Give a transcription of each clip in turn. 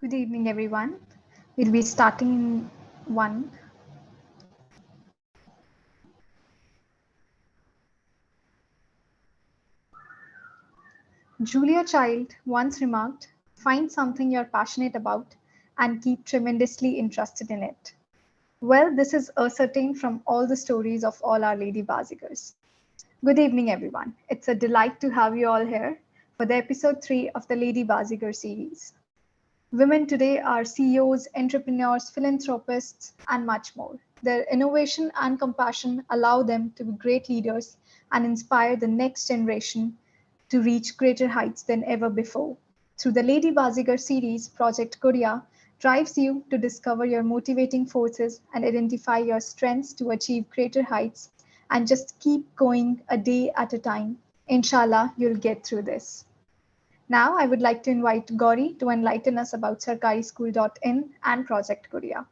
Good evening, everyone. We'll be starting in one. Julia Child once remarked, find something you're passionate about and keep tremendously interested in it. Well, this is ascertained from all the stories of all our Lady Bazigars. Good evening, everyone. It's a delight to have you all here for the episode 3 of the Lady Bazigar series. Women today are CEOs, entrepreneurs, philanthropists, and much more. Their innovation and compassion allow them to be great leaders and inspire the next generation to reach greater heights than ever before. Through the Lady Bazigar series, Project Korea drives you to discover your motivating forces and identify your strengths to achieve greater heights and just keep going a day at a time. Inshallah, you'll get through this. Now, I would like to invite Gauri to enlighten us about sarkarischool.in and Project Korea.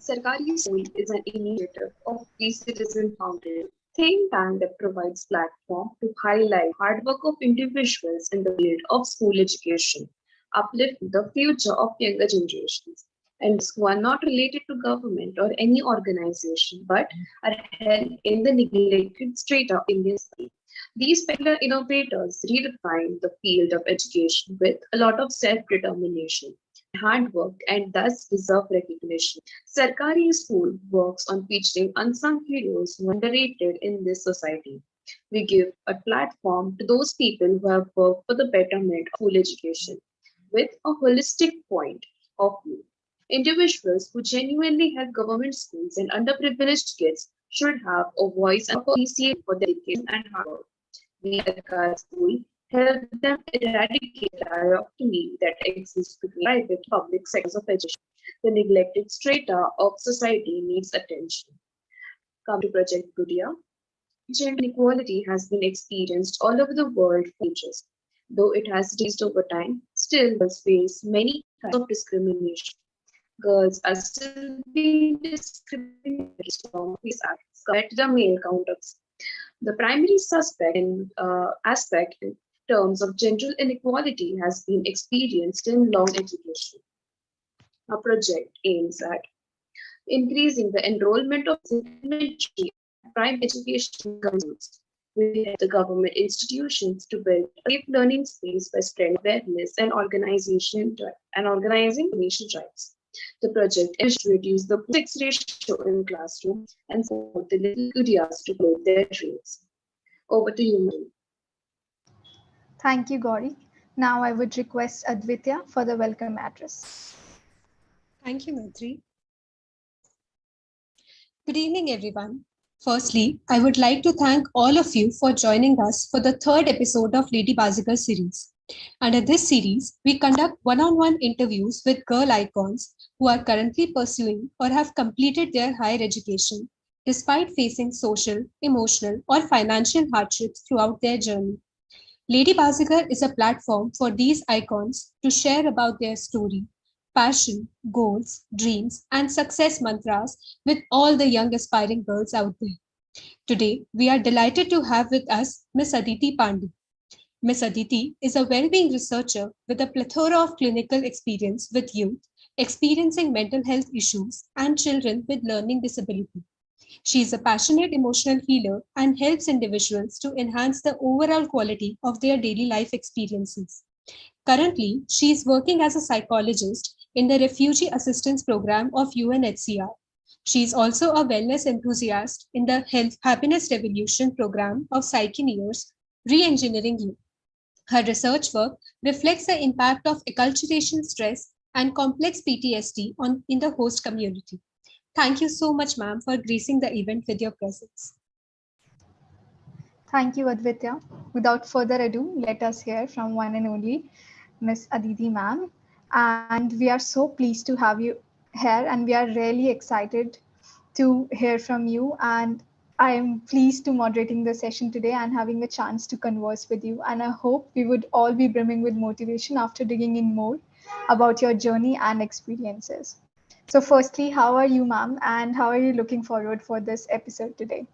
Sarkari School is an initiative of WeCitizens Foundation, think tank that provides platform to highlight hard work of individuals in the field of school education, uplift the future of younger generations, and those who are not related to government or any organization but are held in the neglected strata of Indian society. These particular innovators redefine the field of education with a lot of self-determination hard work and thus deserve recognition. Sarkari School works on featuring unsung heroes who are underrated in this society. We give a platform to those people who have worked for the betterment of school education with a holistic point of view. Individuals who genuinely help government schools and underprivileged kids should have a voice and appreciation for their dedication and hard work. We at Sarkari School help them eradicate the dichotomy that exists between private and public sectors of education. The neglected strata of society needs attention. Come to Project Korea. Gender inequality has been experienced all over the world for ages. Though it has decreased over time, still girls face many kinds of discrimination. Girls are still being discriminated from these acts compared to the male counterparts. The primary aspect in terms of gender inequality has been experienced in long education. Our project aims at increasing the enrollment of elementary and primary education governments. We help the government institutions to build a safe learning space by spreading awareness and organizing nation rights. The project aims to reduce the 6 ratio in classroom and support the little Koreas to grow their dreams. Over to you, Mary. Thank you, Gauri. Now, I would request Aditya for the welcome address. Thank you, Maitreyi. Good evening, everyone. Firstly, I would like to thank all of you for joining us for the third episode of Lady Bazigar series. Under this series, we conduct one-on-one interviews with girl icons who are currently pursuing or have completed their higher education, despite facing social, emotional, or financial hardships throughout their journey. Lady Bazigar is a platform for these icons to share about their story, passion, goals, dreams, and success mantras with all the young aspiring girls out there. Today, we are delighted to have with us Miss Aditi Pandey. Miss Aditi is a well-being researcher with a plethora of clinical experience with youth experiencing mental health issues and children with learning disability. She is a passionate emotional healer and helps individuals to enhance the overall quality of their daily life experiences. Currently, she is working as a psychologist in the Refugee Assistance Program of UNHCR. She is also a wellness enthusiast in the Happiness Revolution Program of Psychineers, Re-Engineering Youth. Her research work reflects the impact of acculturation stress and complex PTSD in the host community. Thank you so much, ma'am, for gracing the event with your presence. Thank you, Aditya. Without further ado, let us hear from one and only Miss Aditi ma'am. And we are so pleased to have you here, and we are really excited to hear from you. And I am pleased to moderating the session today and having a chance to converse with you. And I hope we would all be brimming with motivation after digging in more about your journey and experiences. So firstly, how are you, ma'am? And how are you looking forward for this episode today?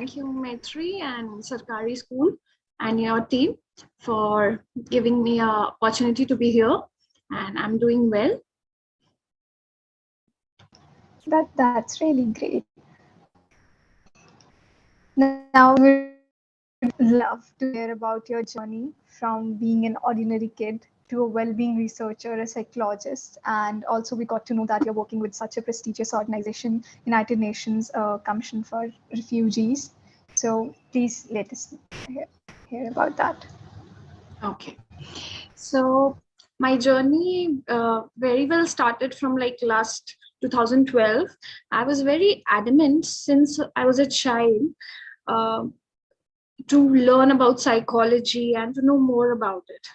Thank you, Maitreyi and Sarkari School and your team for giving me an opportunity to be here, and I'm doing well. That's really great. Now we would love to hear about your journey from being an ordinary kid to a well-being researcher, a psychologist, and also we got to know that you're working with such a prestigious organization, United Nations Commission for Refugees. So please let us hear about that. Okay. So my journey very well started from like last 2012. I was very adamant since I was a child uh, to learn about psychology and to know more about it.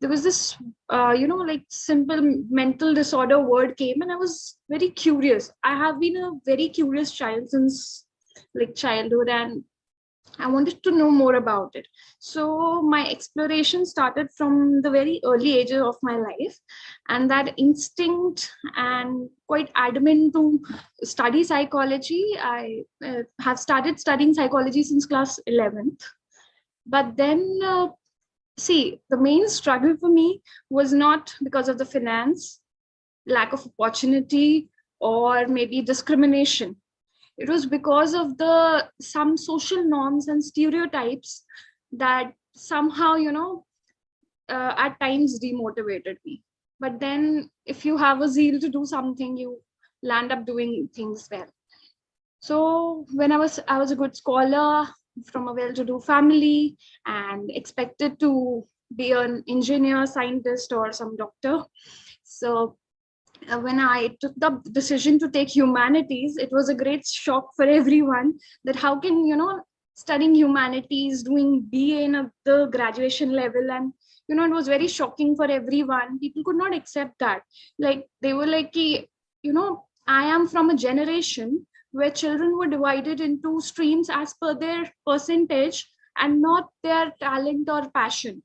There was this, like simple mental disorder word came, and I was very curious. I have been a very curious child since like childhood, and I wanted to know more about it. So my exploration started from the very early ages of my life, and that instinct and quite adamant to study psychology. I have started studying psychology since class 11th. But then, see, the main struggle for me was not because of the finance, lack of opportunity, or maybe discrimination. It was because of the some social norms and stereotypes that somehow at times demotivated me. But then if you have a zeal to do something, you land up doing things well. So when I was a good scholar from a well-to-do family and expected to be an engineer, scientist, or some doctor. So when I took the decision to take humanities, it was a great shock for everyone that how can, studying humanities, doing BA in the graduation level, and, it was very shocking for everyone. People could not accept that. Like, they were like, I am from a generation where children were divided into streams as per their percentage and not their talent or passion.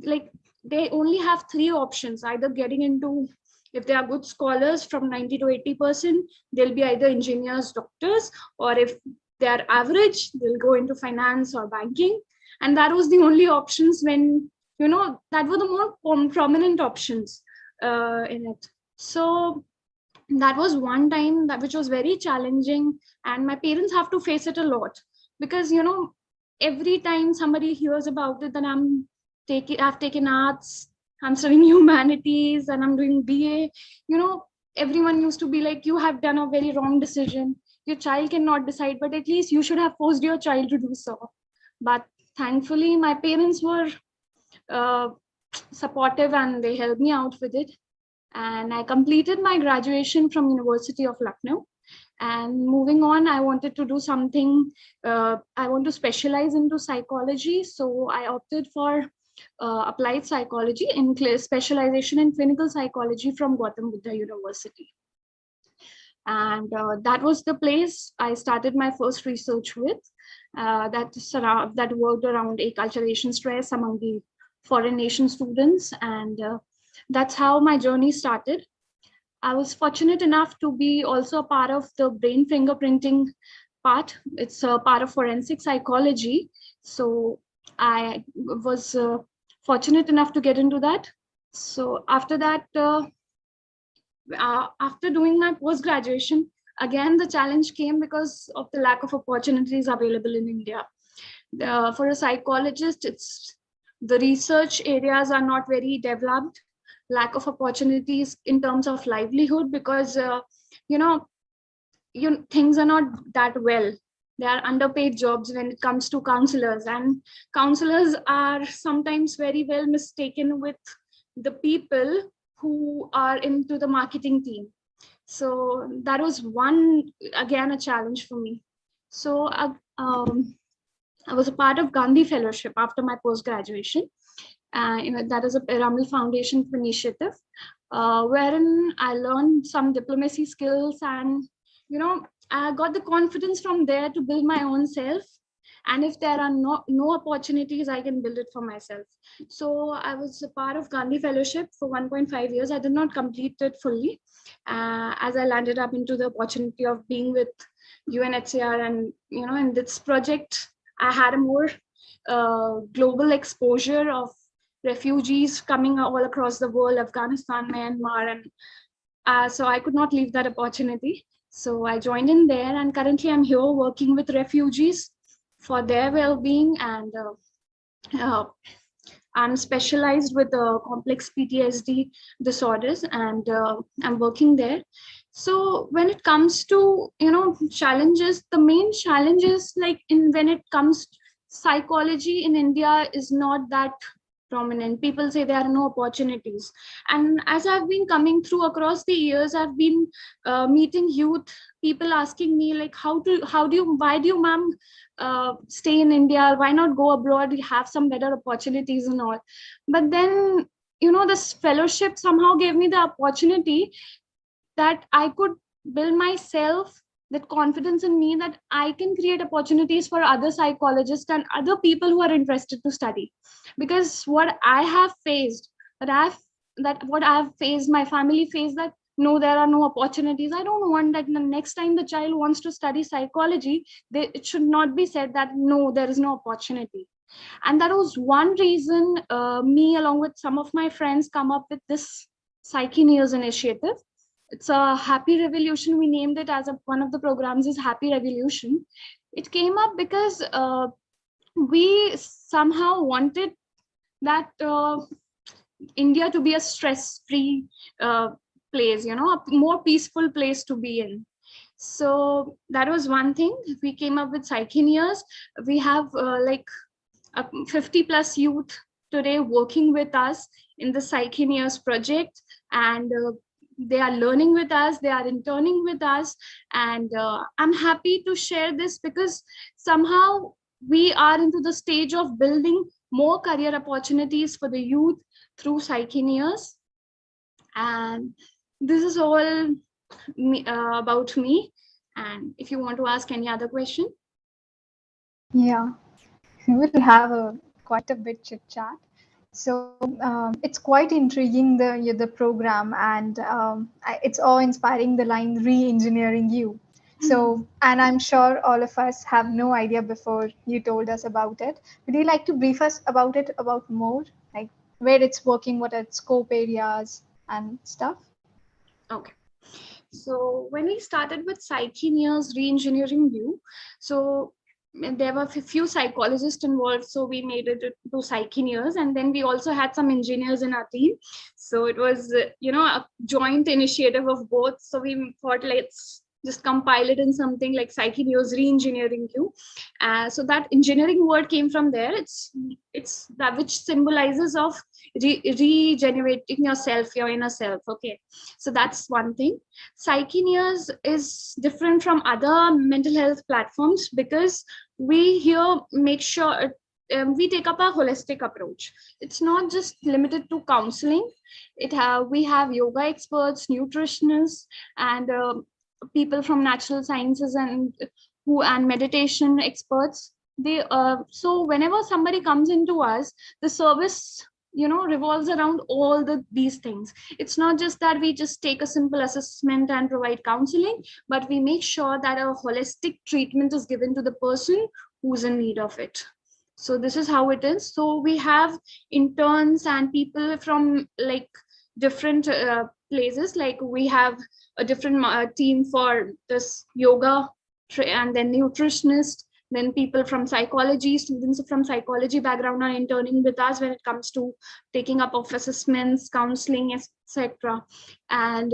Like, they only have three options, either getting into, if they are good scholars from 90 to 80%, they'll be either engineers, doctors, or if they are average, they'll go into finance or banking. And that was the only options when, that were the more prominent options in it. So that was one time that which was very challenging, and my parents have to face it a lot because, every time somebody hears about it, then I've taken arts, I'm studying humanities, and I'm doing BA. Everyone used to be like, you have done a very wrong decision. Your child cannot decide, but at least you should have forced your child to do so. But thankfully, my parents were uh, supportive and they helped me out with it. And I completed my graduation from University of Lucknow. And moving on, I wanted to do something, I want to specialize into psychology. So I opted for applied psychology in specialization in clinical psychology from Gautam Buddha University. And that was the place I started my first research with, that worked around acculturation stress among the foreign nation students. And that's how my journey started. I was fortunate enough to be also a part of the brain fingerprinting part. It's a part of forensic psychology. So I was fortunate enough to get into that. So after that, after doing my post-graduation, again, the challenge came because of the lack of opportunities available in India. For a psychologist, the research areas are not very developed, lack of opportunities in terms of livelihood because, things are not that well. They are underpaid jobs when it comes to counselors, and counselors are sometimes very well mistaken with the people who are into the marketing team. So that was again, a challenge for me. So I was a part of Gandhi Fellowship after my post-graduation. That is a Pyramidal Foundation initiative, wherein I learned some diplomacy skills, and I got the confidence from there to build my own self. And if there are no opportunities, I can build it for myself. So I was a part of Gandhi Fellowship for 1.5 years. I did not complete it fully, as I landed up into the opportunity of being with UNHCR, and in this project, I had a more global exposure of refugees coming all across the world, Afghanistan, Myanmar, and so I could not leave that opportunity. So I joined in there, and currently I'm here working with refugees for their well-being, and I'm specialized with complex PTSD disorders, and I'm working there. So when it comes to challenges, the main challenge is like when it comes to psychology in India is not that prominent. People say there are no opportunities, and as I've been coming through across the years, I've been meeting youth, people asking me like, why do you, ma'am, stay in India? Why not go abroad? We have some better opportunities and all. But then, this fellowship somehow gave me the opportunity that I could build myself, that confidence in me that I can create opportunities for other psychologists and other people who are interested to study. Because what I have faced, what I've faced, my family faced, that no, there are no opportunities. I don't want that the next time the child wants to study psychology, it should not be said that no, there is no opportunity. And that was one reason me along with some of my friends come up with this Psyche News initiative. It's a happy revolution. We named it as one of the programs is Happy Revolution. It came up because we somehow wanted that India to be a stress-free place, a more peaceful place to be in. So that was one thing. We came up with Psyche News. We have 50 plus youth today working with us in the Psyche News project, and they are learning with us, they are interning with us, and I'm happy to share this because somehow we are into the stage of building more career opportunities for the youth through Psyche News. And this is all about me. And if you want to ask any other question. Yeah, we'll have quite a bit chit chat. So it's quite intriguing, the program, and it's awe-inspiring, the line re-engineering you. So, and I'm sure all of us have no idea before you told us about it. Would you like to brief us about it, about more, like where it's working, what are its scope areas and stuff? Okay. So when we started with Psyche News re-engineering you, so there were a few psychologists involved, so we made it to Psyche News, and then we also had some engineers in our team. So it was a joint initiative of both. So we thought, let's just compile it in something like Psyche News re-engineering you. So that engineering word came from there. It's that which symbolizes of regenerating yourself, your inner self. Okay, so that's one thing. Psyche News is different from other mental health platforms because we here make sure we take up a holistic approach. It's not just limited to counseling. We have yoga experts, nutritionists, and people from natural sciences and meditation experts. So whenever somebody comes into us, the service revolves around all these things. It's not just that we just take a simple assessment and provide counseling, but we make sure that a holistic treatment is given to the person who's in need of it. So this is how it is. So we have interns and people from like different places. Like we have a different team for this yoga and then nutritionist. Then people from psychology, students from psychology background are interning with us when it comes to taking up of assessments, counseling, etc. And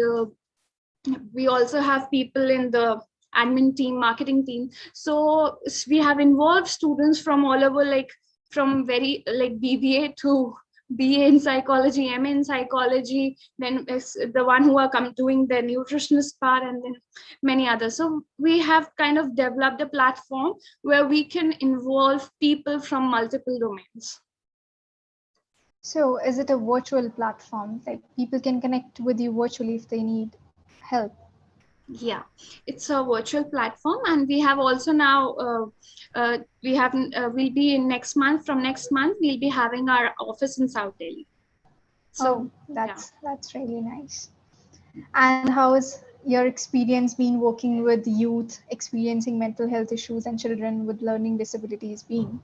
we also have people in the admin team, marketing team. So we have involved students from all over, like from very like BBA to BA in psychology, MA in psychology, then is the one who are doing the nutritionist part, and then many others. So we have kind of developed a platform where we can involve people from multiple domains. So is it a virtual platform? Like people can connect with you virtually if they need help? Yeah, it's a virtual platform, and we have also now we'll be in next month. From next month, we'll be having our office in South Delhi. So Oh, that's really nice. And how has your experience been working with youth experiencing mental health issues and children with learning disabilities been?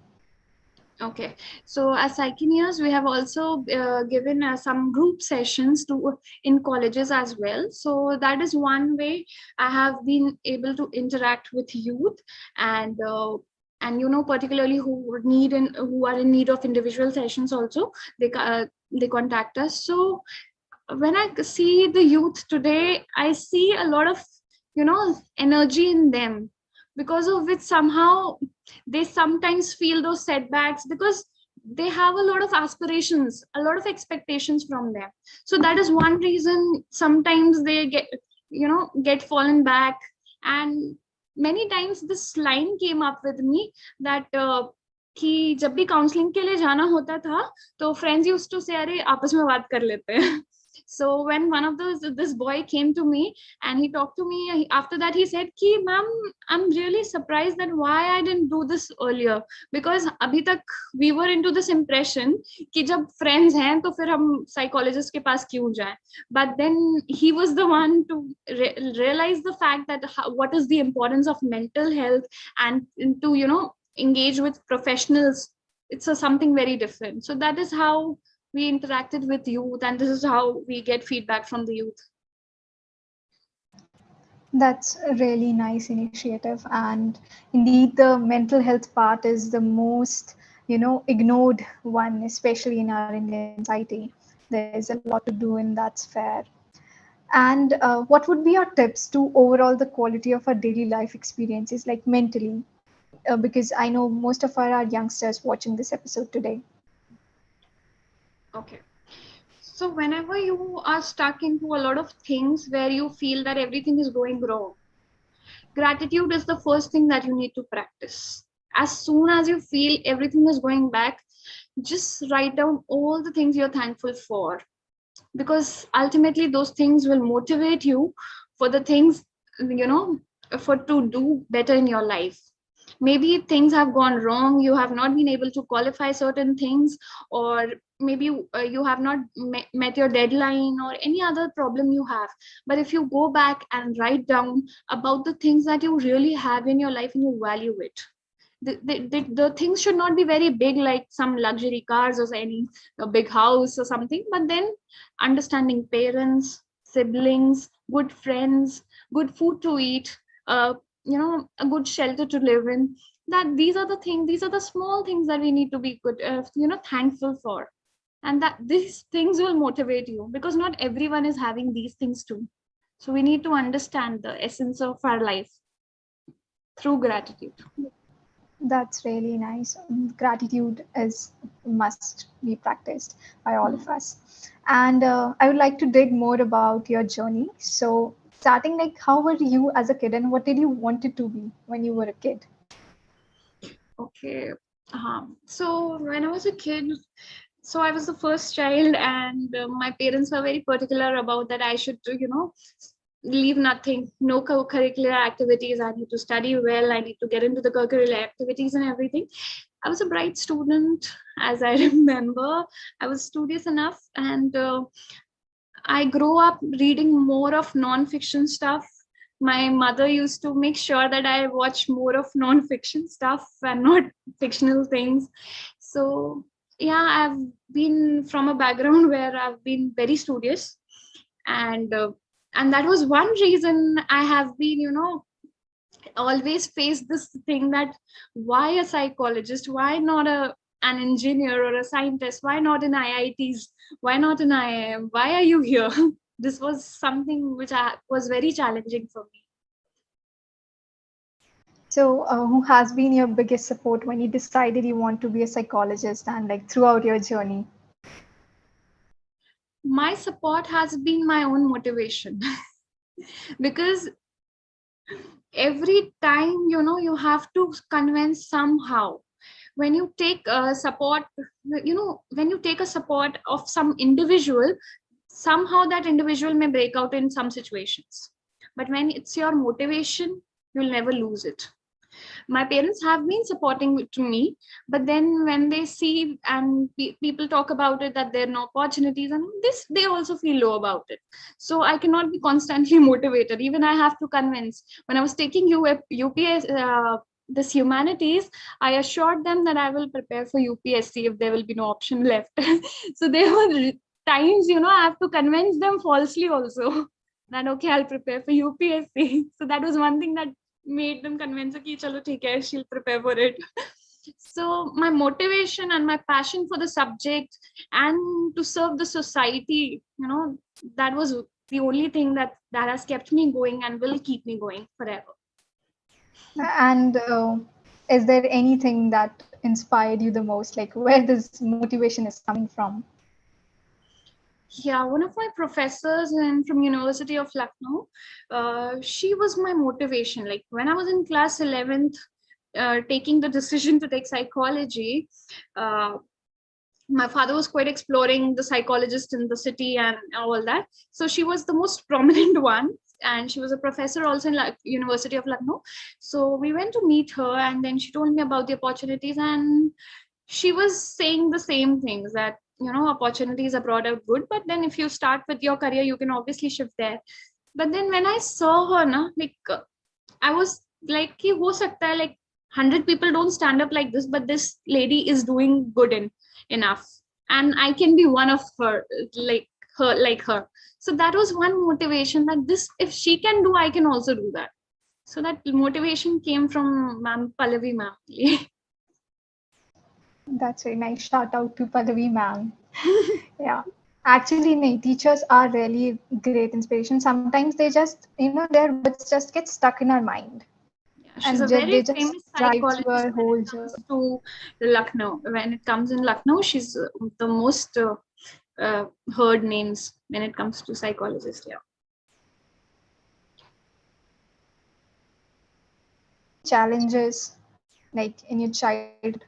okay, so as Psychineers, we have also given some group sessions to in colleges as well. So that is one way I have been able to interact with youth, and particularly who are in need of individual sessions also, they contact us. So when I see the youth today, I see a lot of energy in them, because of which somehow they sometimes feel those setbacks, because they have a lot of aspirations, a lot of expectations from them. So that is one reason sometimes they get fallen back. And many times this line came up with me that कि जब भी counselling के लिए जाना होता था तो friends used to से अरे आपस में बात कर लेते हैं. So when one of this boy came to me and he talked to me, after that he said ki ma'am, I'm really surprised that why I didn't do this earlier, because abhi tak we were into this impression कि जब friends हैं तो फिर हम psychologist के पास क्यों जाएं. But then he was the one to realize the fact that what is the importance of mental health, and to engage with professionals. It's something very different. So that is how we interacted with youth, and this is how we get feedback from the youth. That's a really nice initiative. And indeed, the mental health part is the most, ignored one, especially in our Indian society. There's a lot to do in that sphere. And what would be your tips to overall the quality of our daily life experiences, like mentally? Because I know most of our youngsters watching this episode today. Okay. So whenever you are stuck into a lot of things where you feel that everything is going wrong, gratitude is the first thing that you need to practice. As soon as you feel everything is going back, just write down all the things you're thankful for, because ultimately those things will motivate you for the things, for to do better in your life. Maybe things have gone wrong, you have not been able to qualify certain things, or maybe you have not met your deadline, or any other problem you have. But if you go back and write down about the things that you really have in your life and you value it, the things should not be very big, like some luxury cars or any a big house or something, but then understanding parents, siblings, good friends, good food to eat, a good shelter to live in. That these are the small things that we need to be good, thankful for, and that these things will motivate you, because not everyone is having these things too. So we need to understand the essence of our life through gratitude. That's really nice. Gratitude is must be practiced by all of us. And I would like to dig more about your journey. So, starting like, how were you as a kid, and what did you wanted to be when you were a kid? Okay. So when I was a kid, so I was the first child, and my parents were very particular about that I should, leave nothing, no curricular activities. I need to study well. I need to get into the curricular activities and everything. I was a bright student, as I remember. I was studious enough, and I grew up reading more of non-fiction stuff. My mother used to make sure that I watch more of non-fiction stuff and not fictional things. So yeah, I've been from a background where I've been very studious, and that was one reason I have been, always faced this thing that why a psychologist, why not an engineer or a scientist, why not in IITs, why not in IIM, why are you here? This was something which was very challenging for me. So, who has been your biggest support when you decided you want to be a psychologist and like throughout your journey? My support has been my own motivation. Because every time, you have to convince somehow. When you take support, when you take a support of some individual, somehow that individual may break out in some situations. But when it's your motivation, you'll never lose it. My parents have been supporting to me, but then when they see and people talk about it that there are no opportunities and this, they also feel low about it. So I cannot be constantly motivated. Even I have to convince. When I was taking UPS this humanities, I assured them that I will prepare for UPSC if there will be no option left. So there were times, I have to convince them falsely also that okay, I'll prepare for UPSC. So that was one thing that made them convince that chalo theek hai, she'll prepare for it. So my motivation and my passion for the subject and to serve the society, that was the only thing that has kept me going and will keep me going forever. And is there anything that inspired you the most? Like where this motivation is coming from? Yeah, one of my professors from University of Lucknow, she was my motivation. Like when I was in class 11th, taking the decision to take psychology, my father was quite exploring the psychologist in the city and all that. So she was the most prominent one. And she was a professor also in University of Lucknow. So we went to meet her and then she told me about the opportunities. And she was saying the same things that, opportunities abroad are good. But then if you start with your career, you can obviously shift there. But then when I saw her, I was like, ho sakta hai, like 100 people don't stand up like this, but this lady is doing good enough. And I can be one of her, like her. So that was one motivation that this, if she can do, I can also do that. So that motivation came from Ma'am Pallavi ma'am. That's a nice shout out to Pallavi ma'am. Yeah. Actually, teachers are really great inspiration. Sometimes they just, their words just get stuck in our mind. Yeah, she's a They very just famous drive through psychologist our when whole it journey. comes to Lucknow. When it comes in Lucknow, she's the most heard names when it comes to psychologists. Yeah. Challenges like in your childhood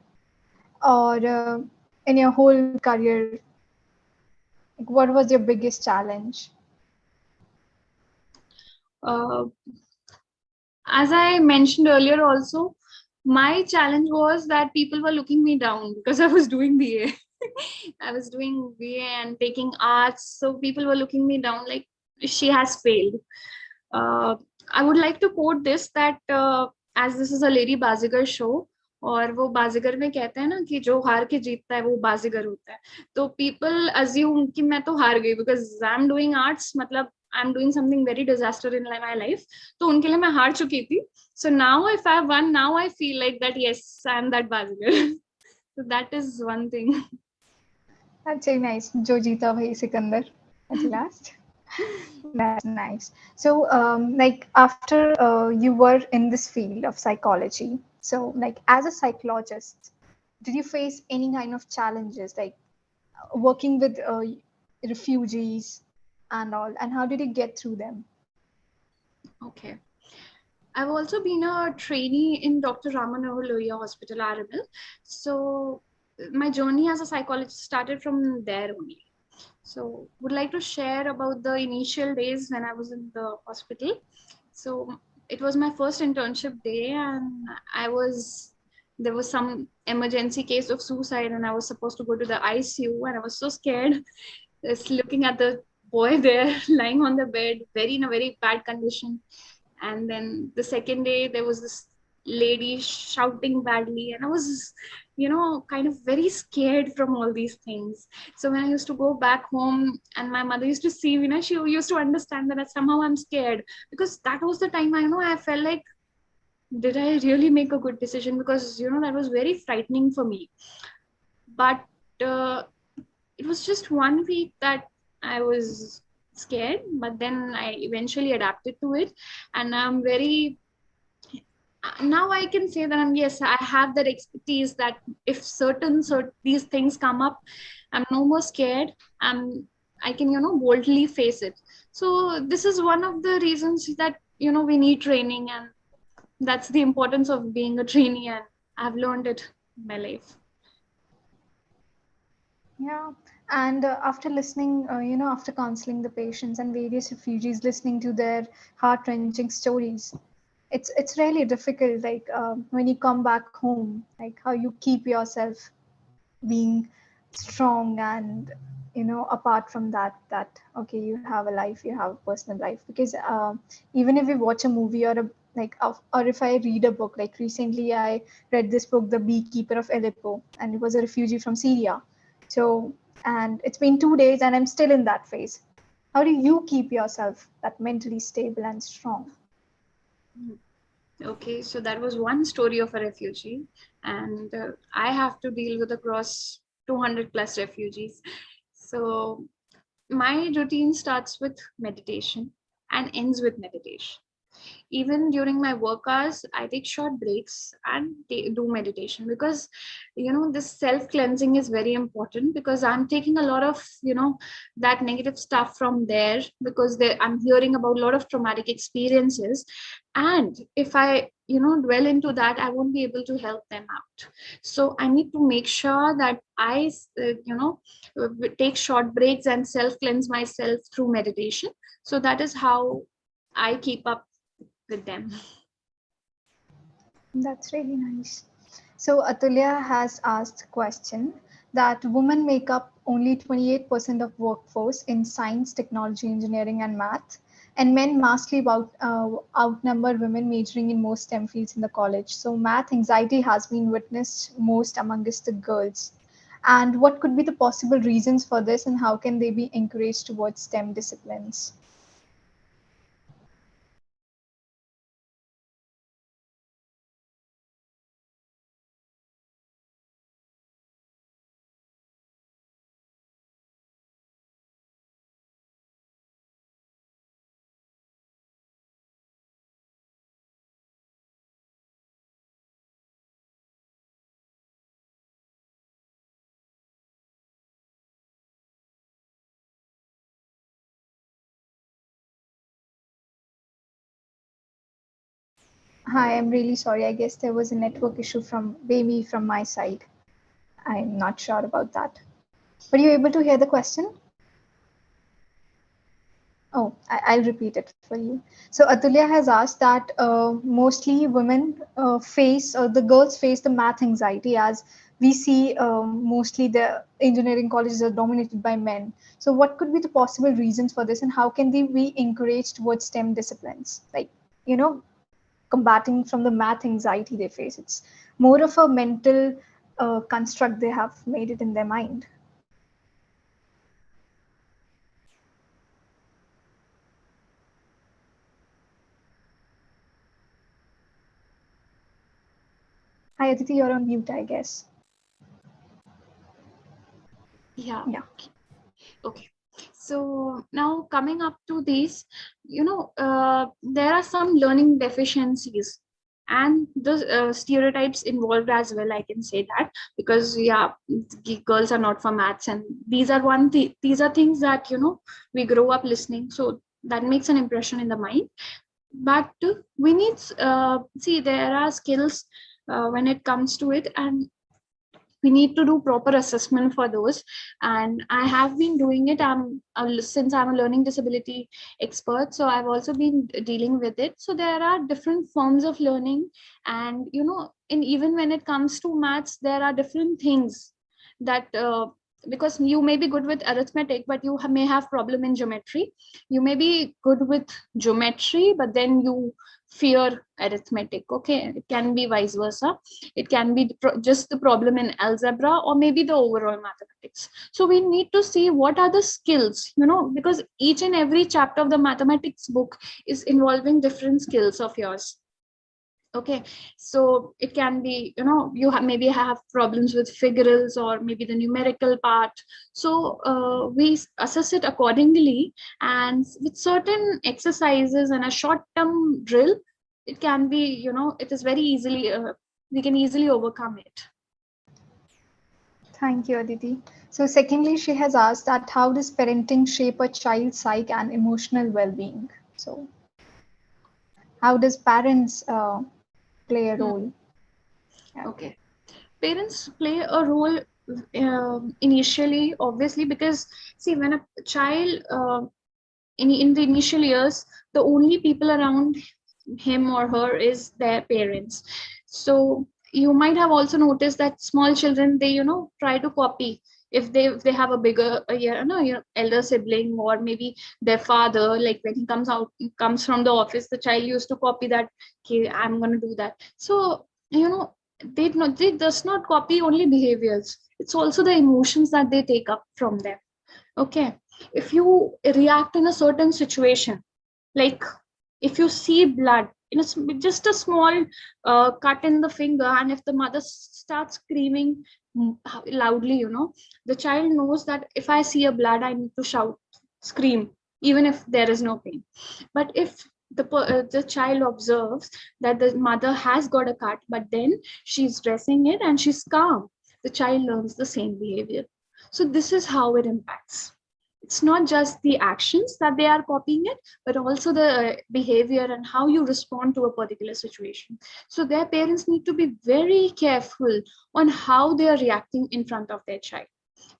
or in your whole career? Like, what was your biggest challenge? Uh, as I mentioned earlier, also, my challenge was that people were looking me down because I was doing BA. I was doing BA and taking arts. So people were looking me down like she has failed. Uh, I would like to quote this that as this is a Lady Bajigar show, और वो बाजीगर में कहते हैं ना कि जो हार के जीतता है वो बाजीगर होता है. तो people assume कि मैं तो हार गई because I'm doing arts, मतलब I'm doing something very disaster in my life. तो उनके लिए मैं हार चुकी थी. So now if I won, now I feel like that yes, I'm that Baazigar. So that is one thing. That's very nice. Jo jeeta bhai Sikandar at last. That's nice. So, like after you were in this field of psychology, so like as a psychologist, did you face any kind of challenges, like working with refugees and all, and how did you get through them? Okay. I've also been a trainee in Dr. Ramanohar Lohia Hospital, RML. So my journey as a psychologist started from there only. So would like to share about the initial days when I was in the hospital. So it was my first internship day and there was some emergency case of suicide and I was supposed to go to the ICU and I was so scared just looking at the boy there lying on the bed, in a very bad condition. And then the second day there was this lady shouting badly and I was kind of very scared from all these things. So when I used to go back home and my mother used to see me, she used to understand that somehow I'm scared because that was the time I felt like, did I really make a good decision? Because that was very frightening for me. But it was just 1 week that I was scared, but then I eventually adapted to it. And I'm very, now I can say that yes, I have that expertise that if certain these things come up, I'm no more scared. I can, boldly face it. So this is one of the reasons that, we need training, and that's the importance of being a trainee, and I've learned it in my life. Yeah. And after listening, after counseling the patients and various refugees, listening to their heart-wrenching stories, it's really difficult. Like when you come back home, like how you keep yourself being strong, and apart from that okay, you have a life, you have a personal life. Because even if we watch a movie or or if I read a book, like recently I read this book, The Beekeeper of Aleppo, and it was a refugee from Syria. So, and it's been 2 days and I'm still in that phase. How do you keep yourself that mentally stable and strong? Okay, so that was one story of a refugee, and I have to deal with across 200 plus refugees. So my routine starts with meditation and ends with meditation. Even during my work hours, I take short breaks and do meditation, because this self cleansing is very important, because I'm taking a lot of that negative stuff from there, because I'm hearing about a lot of traumatic experiences, and if I dwell into that, I won't be able to help them out. So I need to make sure that I take short breaks and self cleanse myself through meditation. So that is how I keep up with them. That's really nice. So Atulya has asked a question that women make up only 28% of workforce in science, technology, engineering, and math, and men vastly outnumber women majoring in most STEM fields in the college. So math anxiety has been witnessed most amongst the girls. And what could be the possible reasons for this, and how can they be encouraged towards STEM disciplines? Hi, I'm really sorry. I guess there was a network issue from maybe from my side. I'm not sure about that. Were you able to hear the question? Oh, I'll repeat it for you. So Atulya has asked that mostly women face, or the girls face the math anxiety, as we see mostly the engineering colleges are dominated by men. So what could be the possible reasons for this, and how can they be encouraged towards STEM disciplines? Like, you know, combating from the math anxiety they face. It's more of a mental construct they have made it in their mind. Hi, Aditi, you're on mute, I guess. Yeah. Yeah. Okay. So now coming up to these, there are some learning deficiencies and the stereotypes involved as well. I can say that, because yeah, girls are not for maths, and these are things that we grow up listening. So that makes an impression in the mind. But we need see, there are skills when it comes to it, and we need to do proper assessment for those. And I have been doing it. Since I'm a learning disability expert, so I've also been dealing with it. So there are different forms of learning, and and even when it comes to maths, there are different things that because you may be good with arithmetic, but you may have problem in geometry. You may be good with geometry, but then you fear arithmetic. Okay, it can be vice versa. It can be just the problem in algebra, or maybe the overall mathematics. So we need to see what are the skills, because each and every chapter of the mathematics book is involving different skills of yours. Okay, so it can be, maybe have problems with figurals or maybe the numerical part. So we assess it accordingly, and with certain exercises and a short term drill, it can be, it is very easily we can easily overcome it. Thank you, Aditi. So, secondly, she has asked that how does parenting shape a child's psyche and emotional well-being? So, how does parents play a Hmm. role? Yeah. Okay, parents play a role initially, obviously, because see, when a child in the initial years, the only people around him or her is their parents. So you might have also noticed that small children, they try to copy. If they have a bigger elder sibling, or maybe their father, like when he comes from the office, the child used to copy that, okay, I'm going to do that. So they does not copy only behaviors, it's also the emotions that they take up from them. Okay, if you react in a certain situation, like if you see blood in just a small cut in the finger, and if the mother starts screaming loudly, the child knows that if I see a blood, I need to shout, scream, even if there is no pain. But if the child observes that the mother has got a cut, but then she's dressing it and she's calm, the child learns the same behavior. So this is how it impacts. It's not just the actions that they are copying it, but also the behavior and how you respond to a particular situation. So their parents need to be very careful on how they are reacting in front of their child.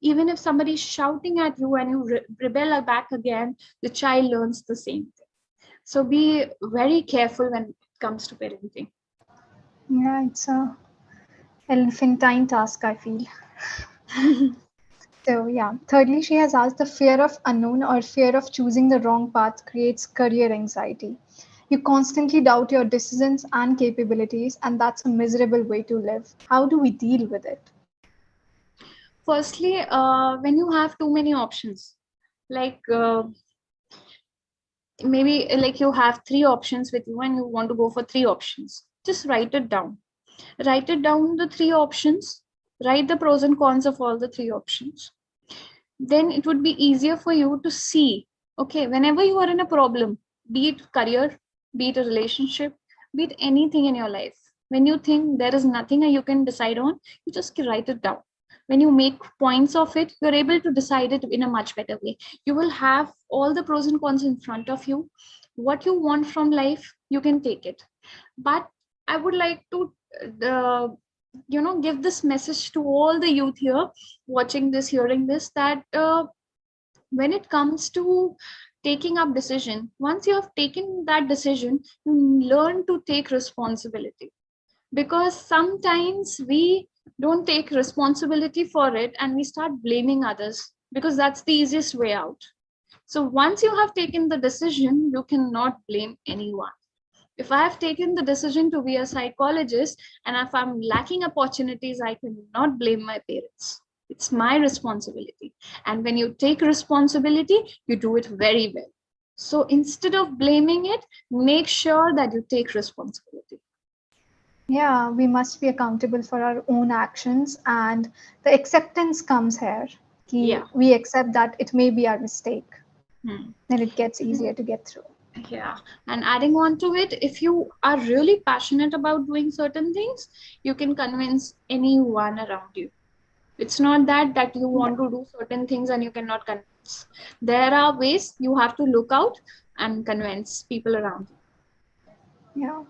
Even if somebody is shouting at you and you rebel back again, the child learns the same thing. So be very careful when it comes to parenting. Yeah, it's a elephantine task, I feel. So yeah, thirdly, she has asked, the fear of unknown or fear of choosing the wrong path creates career anxiety. You constantly doubt your decisions and capabilities, and that's a miserable way to live. How do we deal with it? Firstly, when you have too many options, like maybe like you have three options with you and you want to go for three options, just write it down. Write it down, the three options, write the pros and cons of all the three options. Then it would be easier for you to see, okay, whenever you are in a problem, be it career, be it a relationship, be it anything in your life, when you think there is nothing you can decide on, you just write it down. When you make points of it, you're able to decide it in a much better way. You will have all the pros and cons in front of you. What you want from life, you can take it. But I would like to uh, give this message to all the youth here watching this, hearing this, that when it comes to taking up decision, once you have taken that decision, you learn to take responsibility. Because sometimes we don't take responsibility for it and we start blaming others, because that's the easiest way out. So once you have taken the decision, you cannot blame anyone. If I have taken the decision to be a psychologist and if I'm lacking opportunities, I cannot blame my parents. It's my responsibility. And when you take responsibility, you do it very well. So instead of blaming it, make sure that you take responsibility. Yeah, we must be accountable for our own actions, and the acceptance comes here. Yeah. We accept that it may be our mistake. Hmm. Then it gets easier to get through. Yeah. And adding on to it, if you are really passionate about doing certain things, you can convince anyone around you. It's not that you want to do certain things and you cannot convince. There are ways you have to look out and convince people around you. Yeah,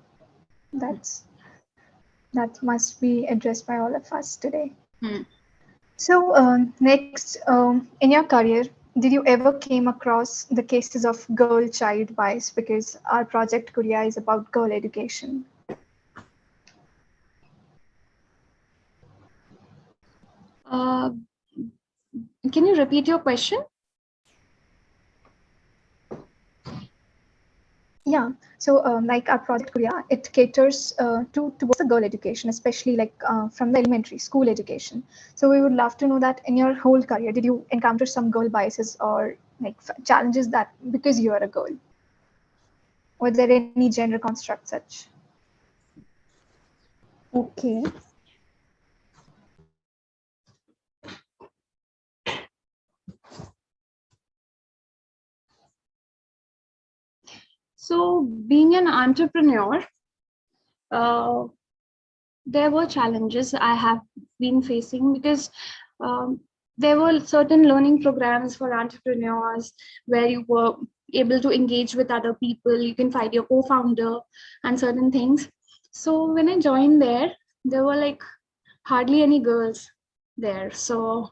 that must be addressed by all of us today. Hmm. So next, in your career, did you ever came across the cases of girl-child bias? Because our project Korea is about girl education. Uh, can you repeat your question? Yeah, so like our project Korea, it caters towards the girl education, especially like from the elementary school education. So we would love to know that in your whole career, did you encounter some girl biases or like challenges that because you are a girl? Was there any gender construct such? Okay. So, being an entrepreneur, uh, there were challenges I have been facing, because um, there were certain learning programs for entrepreneurs where you were able to engage with other people, you can find your co-founder and certain things. So when I joined there were like hardly any girls. there. So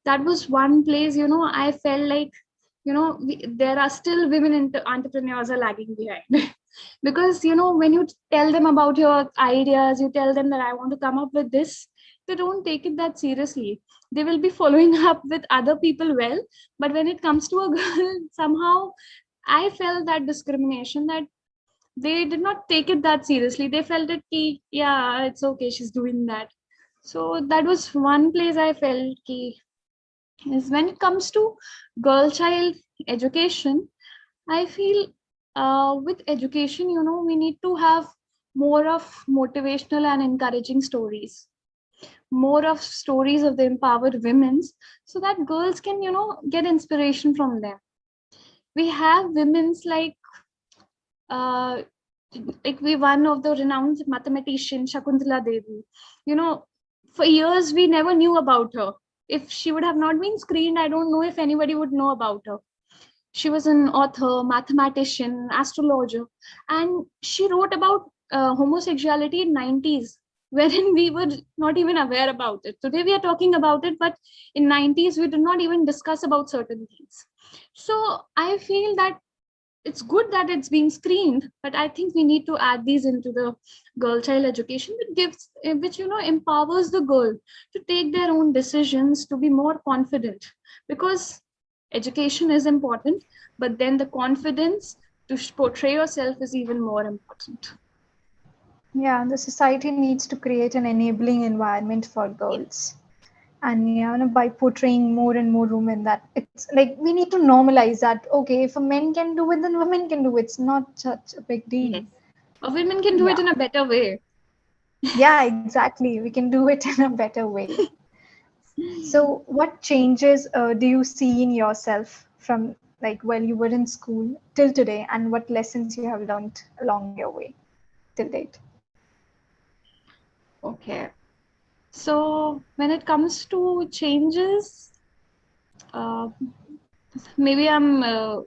that was one place, I felt like, there are still women entrepreneurs are lagging behind. Because, when you tell them about your ideas, you tell them that I want to come up with this, they don't take it that seriously. They will be following up with other people well, but when it comes to a girl, somehow I felt that discrimination, that they did not take it that seriously. They felt it key, yeah, it's okay, she's doing that. So that was one place I felt key is when it comes to girl child education. I feel with education, we need to have more of motivational and encouraging stories, more of stories of the empowered women, so that girls can, get inspiration from them. We have women's uh, we one of the renowned mathematician Shakuntala Devi. For years we never knew about her. If she would have not been screened, I don't know if anybody would know about her. She was an author, mathematician, astrologer, and she wrote about homosexuality in 90s, wherein we were not even aware about it. Today we are talking about it, but in 90s we did not even discuss about certain things. So I feel that it's good that it's being screened, but I think we need to add these into the girl child education, which empowers the girl to take their own decisions, to be more confident, because education is important, but then the confidence to portray yourself is even more important. Yeah, the society needs to create an enabling environment for girls. And by portraying more and more women, that it's like we need to normalize that, okay, if a men can do it, then women can do it. It's not such a big deal. Yes. Or women can do it Yeah. in a better way. Yeah, exactly. We can do it in a better way. So what changes do you see in yourself from like while you were in school till today, and what lessons you have learned along your way till date? Okay. So when it comes to changes, uh, maybe I'm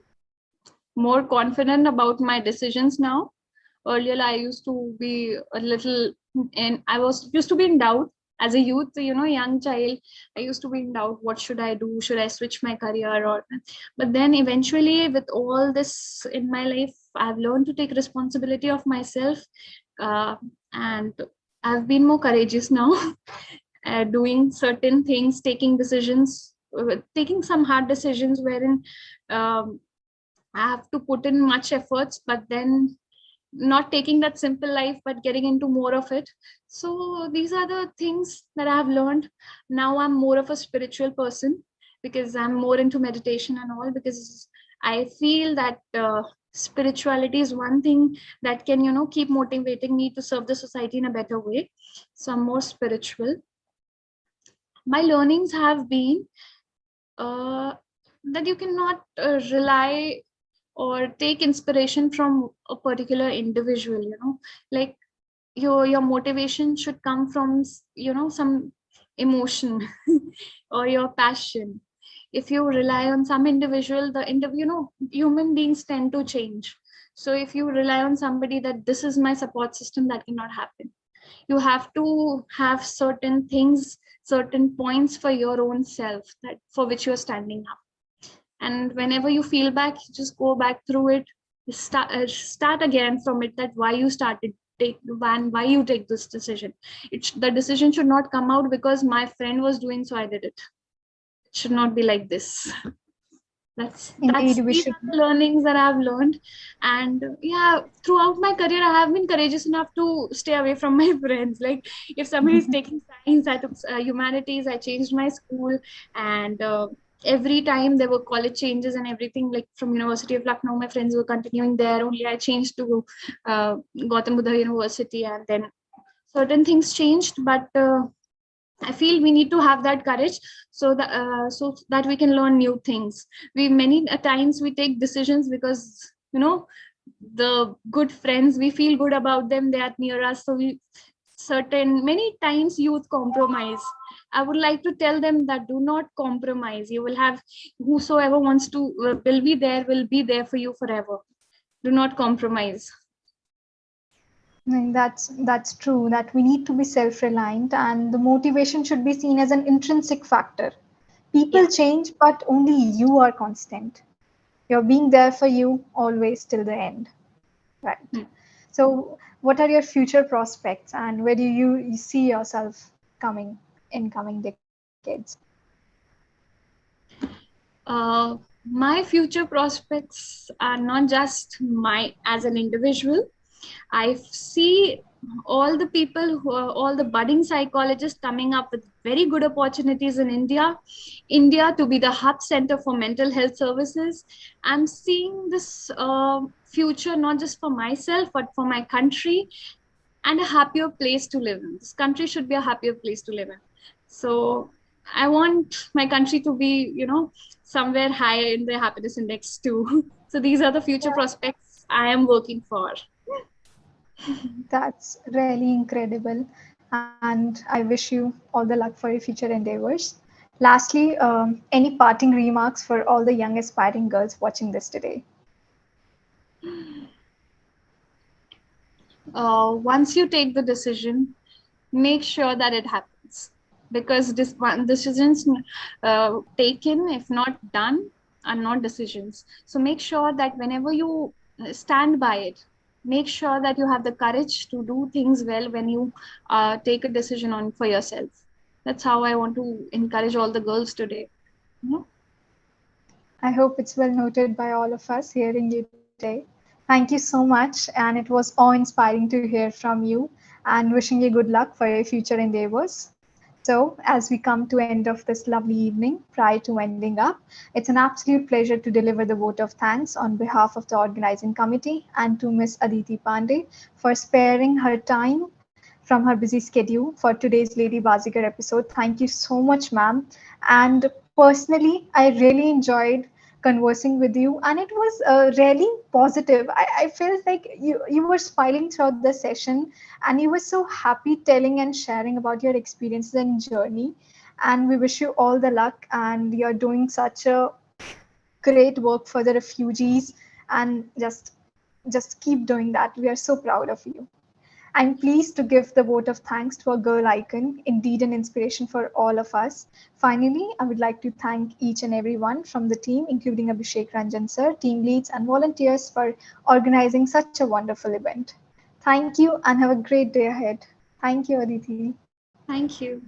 more confident about my decisions now. Earlier, I used to be a little, and I was used to be in doubt as a youth, young child. I used to be in doubt. What should I do? Should I switch my career? But then eventually, with all this in my life, I've learned to take responsibility of myself, uh, and I've been more courageous now, doing certain things, taking decisions, taking some hard decisions wherein. Um, I have to put in much efforts, but then not taking that simple life, but getting into more of it. So these are the things that I have learned. Now I'm more of a spiritual person because I'm more into meditation and all, because I feel that spirituality is one thing that can, keep motivating me to serve the society in a better way. So I'm more spiritual. My learnings have been uh, that you cannot rely or take inspiration from a particular individual, like your motivation should come from some emotion or your passion. If you rely on some individual, human beings tend to change. So if you rely on somebody that this is my support system, that cannot happen. You have to have certain things, certain points for your own self, that for which you're standing up. And whenever you feel back, you just go back through it, start again from it, that why you started, why you take this decision. The decision should not come out because my friend was doing, so I did it. It should not be like this. That's Indeed, we These should. are the learnings that I've learned. And yeah, throughout my career I have been courageous enough to stay away from my friends. Like if somebody is taking science, I took humanities, I changed my school. And every time there were college changes and everything, like from University of Lucknow, my friends were continuing there, only I changed to Gautam Buddha University, and then certain things changed. But I feel we need to have that courage, so that we can learn new things. We many times we take decisions because the good friends, we feel good about them, they are near us, so we certain many times youth compromise. I would like to tell them that do not compromise. You will have whosoever wants to will be there for you forever. Do not compromise. And that's true, that we need to be self-reliant, and the motivation should be seen as an intrinsic factor. People Yeah. change, but only you are constant. You're being there for you always till the end. Right. Hmm. So, what are your future prospects, and where do you see yourself coming in coming decades? My future prospects are not just my as an individual. I see all the people who are all the budding psychologists coming up with very good opportunities in India. India to be the hub center for mental health services. I'm seeing this future not just for myself but for my country, and a happier place to live in. This country should be a happier place to live in. So I want my country to be, somewhere high in the happiness index too. So these are the future prospects I am working for. That's really incredible, and I wish you all the luck for your future endeavors. Lastly, any parting remarks for all the young aspiring girls watching this today? Once you take the decision, make sure that it happens, because this one decisions taken, if not done, are not decisions. So make sure that whenever you stand by it, make sure that you have the courage to do things well when you take a decision on for yourself. That's how I want to encourage all the girls today. Yeah. I hope it's well noted by all of us hearing you today. Thank you so much, and it was awe inspiring to hear from you, and wishing you good luck for your future endeavors. So, as we come to end of this lovely evening, prior to ending up, it's an absolute pleasure to deliver the vote of thanks on behalf of the organizing committee and to Miss Aditi Pandey for sparing her time from her busy schedule for today's Lady Bazigar episode. Thank you so much, ma'am. And personally, I really enjoyed conversing with you, and it was really positive. I felt like you were smiling throughout the session, and you were so happy telling and sharing about your experiences and journey. And we wish you all the luck, and you're doing such a great work for the refugees, and just keep doing that. We are so proud of you. I'm pleased to give the vote of thanks to a girl icon, indeed an inspiration for all of us. Finally, I would like to thank each and everyone from the team, including Abhishek Ranjan sir, team leads, and volunteers for organizing such a wonderful event. Thank you and have a great day ahead. Thank you, Aditi. Thank you.